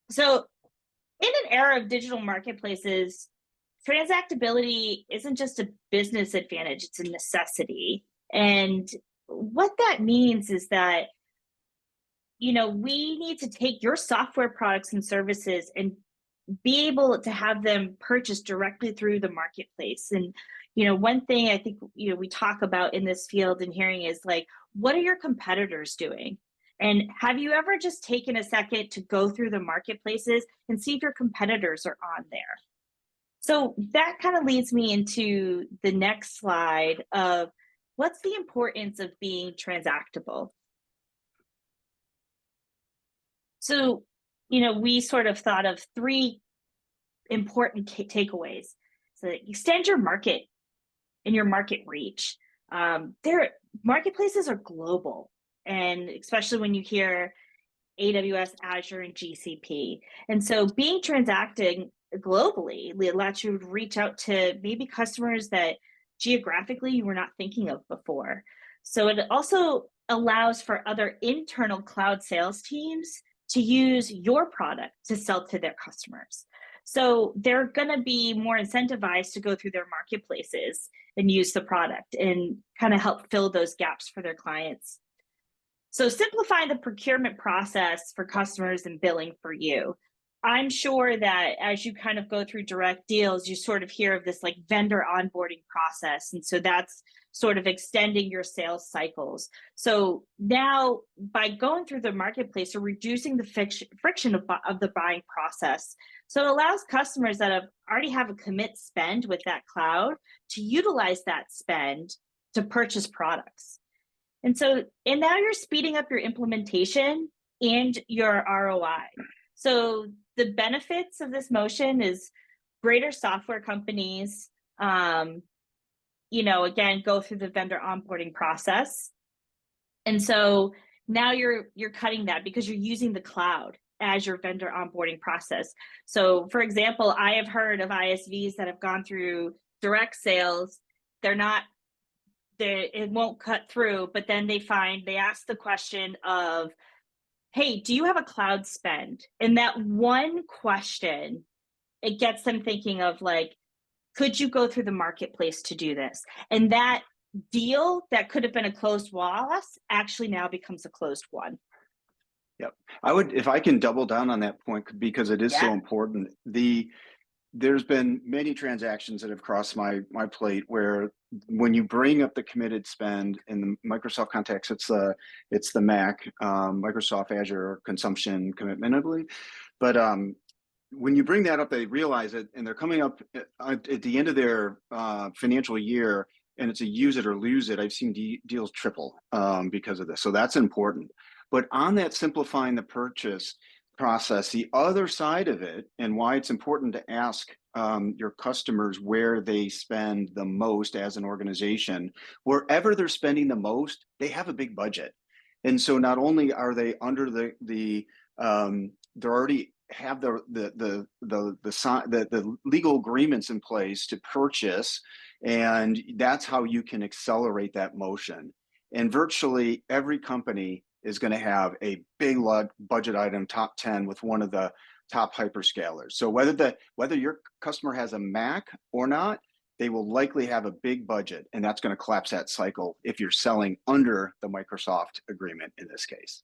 So, in an era of digital marketplaces, transactability isn't just a business advantage, it's a necessity. And what that means is that, we need to take your software products and services and be able to have them purchased directly through the marketplace. And, one thing I think, we talk about in this field and hearing is like, what are your competitors doing? And have you ever just taken a second to go through the marketplaces and see if your competitors are on there? So that kind of leads me into the next slide of what's the importance of being transactable. So, we sort of thought of three important takeaways. So extend your market and your market reach. Their marketplaces are global, and especially when you hear AWS, Azure, and GCP. And so being transacting globally lets you reach out to maybe customers that geographically you were not thinking of before. So it also allows for other internal cloud sales teams to use your product to sell to their customers. So they're going to be more incentivized to go through their marketplaces and use the product and kind of help fill those gaps for their clients. So simplifying the procurement process for customers and billing for you. I'm sure that as you kind of go through direct deals, you sort of hear of this like vendor onboarding process. And so that's sort of extending your sales cycles. So now by going through the marketplace, you're reducing the friction of the buying process. So it allows customers that already have a commit spend with that cloud to utilize that spend to purchase products. And now you're speeding up your implementation and your ROI. So the benefits of this motion is greater software companies, again, go through the vendor onboarding process. And so now you're cutting that because you're using the cloud as your vendor onboarding process. So for example, I have heard of ISVs that have gone through direct sales. It won't cut through, but then they ask the question of, hey, do you have a cloud spend? And that one question, it gets them thinking of like, could you go through the marketplace to do this? And that deal that could have been a closed loss actually now becomes a closed one. Yep. If I can double down on that point, because it is so important. There's been many transactions that have crossed my plate where when you bring up the committed spend in the Microsoft context, it's the Mac, Microsoft Azure consumption commitment, I believe. But when you bring that up, they realize it, and they're coming up at the end of their financial year, and it's a use it or lose it. I've seen deals triple because of this. So that's important. But on that simplifying the purchase process, the other side of it, and why it's important to ask your customers where they spend the most as an organization, wherever they're spending the most, they have a big budget. And so not only are they under they already have the legal agreements in place to purchase, and that's how you can accelerate that motion. And virtually every company is going to have a big budget item, top 10 with one of the top hyperscalers. So whether your customer has a Mac or not, they will likely have a big budget, and that's going to collapse that cycle if you're selling under the Microsoft agreement in this case.